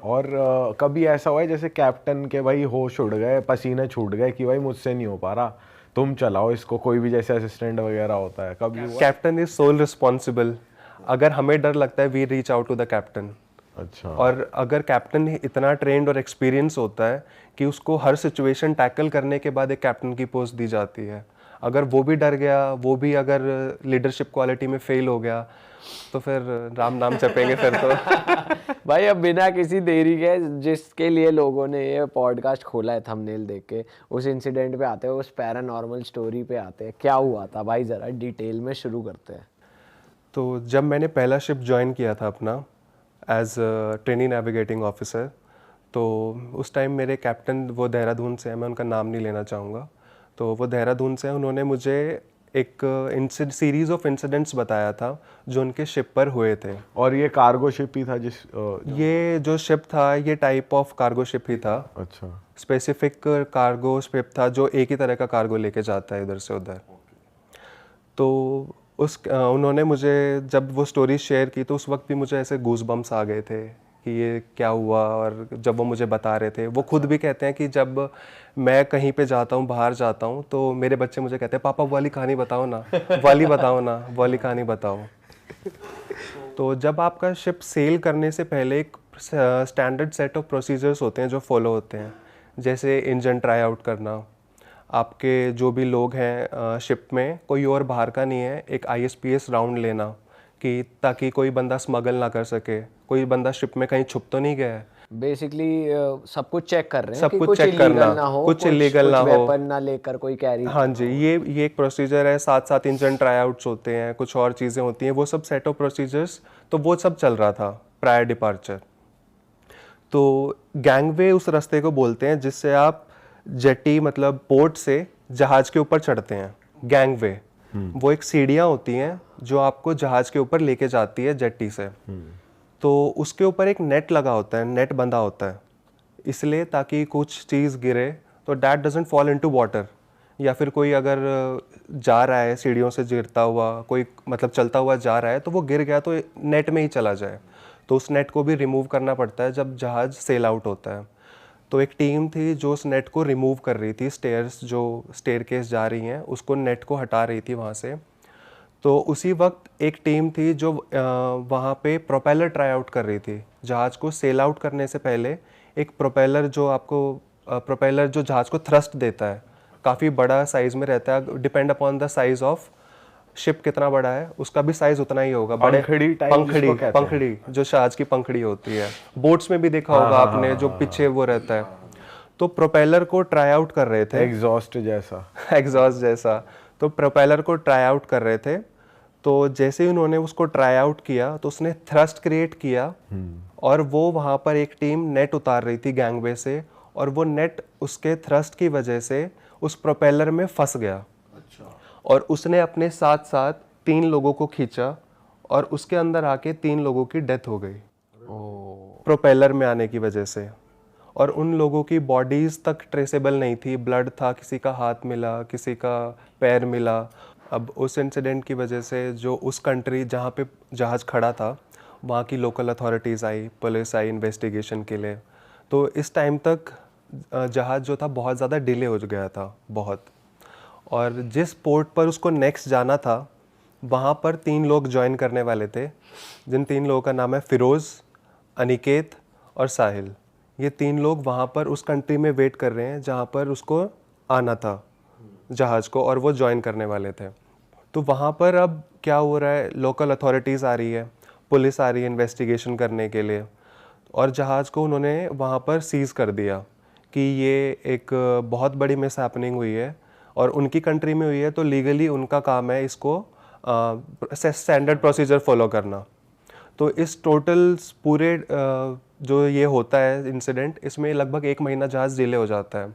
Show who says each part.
Speaker 1: और कभी ऐसा हुआ है जैसे कैप्टन के भाई होश उड़ गए, पसीने छूट गए कि भाई मुझसे नहीं हो पा रहा, तुम चलाओ इसको, कोई भी जैसे असिस्टेंट वगैरह होता है, कभी हुआ?
Speaker 2: Captain is sole responsible. अगर हमें डर लगता है we reach out to the captain.
Speaker 1: अच्छा।
Speaker 2: और अगर कैप्टन इतना ट्रेंड और एक्सपीरियंस होता है कि उसको हर सिचुएशन टैकल करने के बाद एक कैप्टन की पोस्ट दी जाती है, अगर वो भी डर गया, वो भी अगर लीडरशिप क्वालिटी में फेल हो गया, तो फिर राम नाम जपेंगे फिर तो।
Speaker 3: भाई अब बिना किसी देरी के, जिसके लिए लोगों ने ये पॉडकास्ट खोला है थंबनेल देख के, उस इंसिडेंट पे आते हैं, उस पैरानॉर्मल स्टोरी पे आते हैं। क्या हुआ था भाई, ज़रा डिटेल में शुरू करते हैं।
Speaker 2: तो जब मैंने पहला शिप ज्वाइन किया था अपना एज ट्रेनी नेविगेटिंग ऑफिसर, तो उस टाइम मेरे कैप्टन वो देहरादून से हैं, मैं उनका नाम नहीं लेना चाहूँगा, तो वो देहरादून से हैं। उन्होंने मुझे एक सीरीज ऑफ इंसिडेंट्स बताया था जो उनके शिप पर हुए थे।
Speaker 1: और ये कार्गो शिप ही था
Speaker 2: ये जो शिप था ये टाइप ऑफ कार्गो शिप ही था।
Speaker 1: अच्छा।
Speaker 2: स्पेसिफिक कार्गो शिप था जो एक ही तरह का कार्गो लेके जाता है इधर से उधर। तो उन्होंने मुझे जब वो स्टोरी शेयर की तो उस वक्त भी मुझे ऐसे गूज बम्स आ गए थे कि ये क्या हुआ। और जब वो मुझे बता रहे थे, वो खुद भी कहते हैं कि जब मैं कहीं पे जाता हूँ, बाहर जाता हूँ, तो मेरे बच्चे मुझे कहते हैं पापा वाली कहानी बताओ ना, वाली बताओ ना, वाली कहानी बताओ। तो जब आपका शिप सेल करने से पहले एक स्टैंडर्ड सेट ऑफ प्रोसीजर्स होते हैं जो फॉलो होते हैं, जैसे इंजन ट्राई आउट करना, आपके जो भी लोग हैं शिप में कोई और बाहर का नहीं है, एक ISPS राउंड लेना कि ताकि कोई बंदा स्मगल ना कर सके, कोई बंदा शिप में कहीं छुप तो नहीं गया है।
Speaker 3: बेसिकली सब कुछ चेक कर रहे हैं
Speaker 2: सब
Speaker 3: कि
Speaker 2: कुछ
Speaker 3: कुछ
Speaker 2: चेक करना,
Speaker 3: ना हो,
Speaker 2: कुछ इलीगल ना हो,
Speaker 3: वेपन ना लेकर कोई कैरी।
Speaker 2: हाँ जी, ये एक प्रोसीजर है। साथ साथ इंजन ट्राई आउट्स होते हैं, कुछ और चीज़ें होती हैं, वो सब सेट ऑफ प्रोसीजर्स, तो वो सब चल रहा था प्रायर डिपार्चर। तो गैंगवे उस रास्ते को बोलते हैं जिससे आप जेटी मतलब पोर्ट से जहाज के ऊपर चढ़ते हैं। गैंगवे वो एक सीढ़ियाँ होती हैं जो आपको जहाज के ऊपर लेके जाती है जेटी से। तो उसके ऊपर एक नेट लगा होता है, नेट बंधा होता है, इसलिए ताकि कुछ चीज़ गिरे तो that doesn't fall into water, या फिर कोई अगर जा रहा है सीढ़ियों से गिरता हुआ, कोई मतलब चलता हुआ जा रहा है, तो वो गिर गया तो नेट में ही चला जाए। तो उस नेट को भी रिमूव करना पड़ता है जब जहाज सेल आउट होता है। तो एक टीम थी जो उस नेट को रिमूव कर रही थी, स्टेयर्स जो स्टेयरकेस जा रही हैं उसको, नेट को हटा रही थी वहाँ से। तो उसी वक्त एक टीम थी जो वहाँ पे प्रोपेलर ट्राई आउट कर रही थी। जहाज़ को सेल आउट करने से पहले एक प्रोपेलर जो आपको प्रोपेलर जो जहाज़ को थ्रस्ट देता है, काफ़ी बड़ा साइज़ में रहता है, depend upon the size of ship कितना बड़ा है उसका भी साइज उतना ही होगा। बड़े पंखड़ी जो जहाज की पंखड़ी होती है, बोट्स में भी देखा होगा आपने, जो पीछे वो रहता है। तो प्रोपेलर को ट्राई आउट कर रहे थे,
Speaker 1: एग्जॉस्ट जैसा
Speaker 2: एग्जॉस्ट जैसा। तो प्रोपेलर को ट्राई आउट कर रहे थे, तो जैसे ही उन्होंने उसको ट्राई आउट किया तो उसने थ्रस्ट क्रिएट किया, और वो वहाँ पर एक टीम नेट उतार रही थी गैंगवे से, और वो नेट उसके थ्रस्ट की वजह से उस प्रोपेलर में फंस गया। और उसने अपने साथ साथ 3 लोगों को खींचा और उसके अंदर आके 3 लोगों की डेथ हो गई प्रोपेलर में आने की वजह से। और उन लोगों की बॉडीज तक ट्रेसेबल नहीं थी, ब्लड था, किसी का हाथ मिला, किसी का पैर मिला। अब उस इंसिडेंट की वजह से जो उस कंट्री जहाँ पे जहाज़ खड़ा था वहाँ की लोकल अथॉरिटीज़ आई, पुलिस आई इन्वेस्टिगेशन के लिए। तो इस टाइम तक जहाज़ जो था बहुत ज़्यादा डिले हो गया था, बहुत। और जिस पोर्ट पर उसको नेक्स्ट जाना था वहाँ पर 3 लोग ज्वाइन करने वाले थे, जिन 3 लोगों का नाम है फिरोज़, अनिकेत और साहिल। ये 3 लोग वहाँ पर उस कंट्री में वेट कर रहे हैं जहाँ पर उसको आना था जहाज़ को, और वो ज्वाइन करने वाले थे। तो वहाँ पर अब क्या हो रहा है, लोकल अथॉरिटीज़ आ रही है, पुलिस आ रही है इन्वेस्टिगेशन करने के लिए, और जहाज़ को उन्होंने वहाँ पर सीज़ कर दिया कि ये एक बहुत बड़ी मिस हैपनिंग हुई है और उनकी कंट्री में हुई है, तो लीगली उनका काम है इसको स्टैंडर्ड प्रोसीजर फॉलो करना। तो इस टोटल पूरे जो ये होता है इंसिडेंट, इसमें लगभग 1 महीना जहाज़ डिले हो जाता है।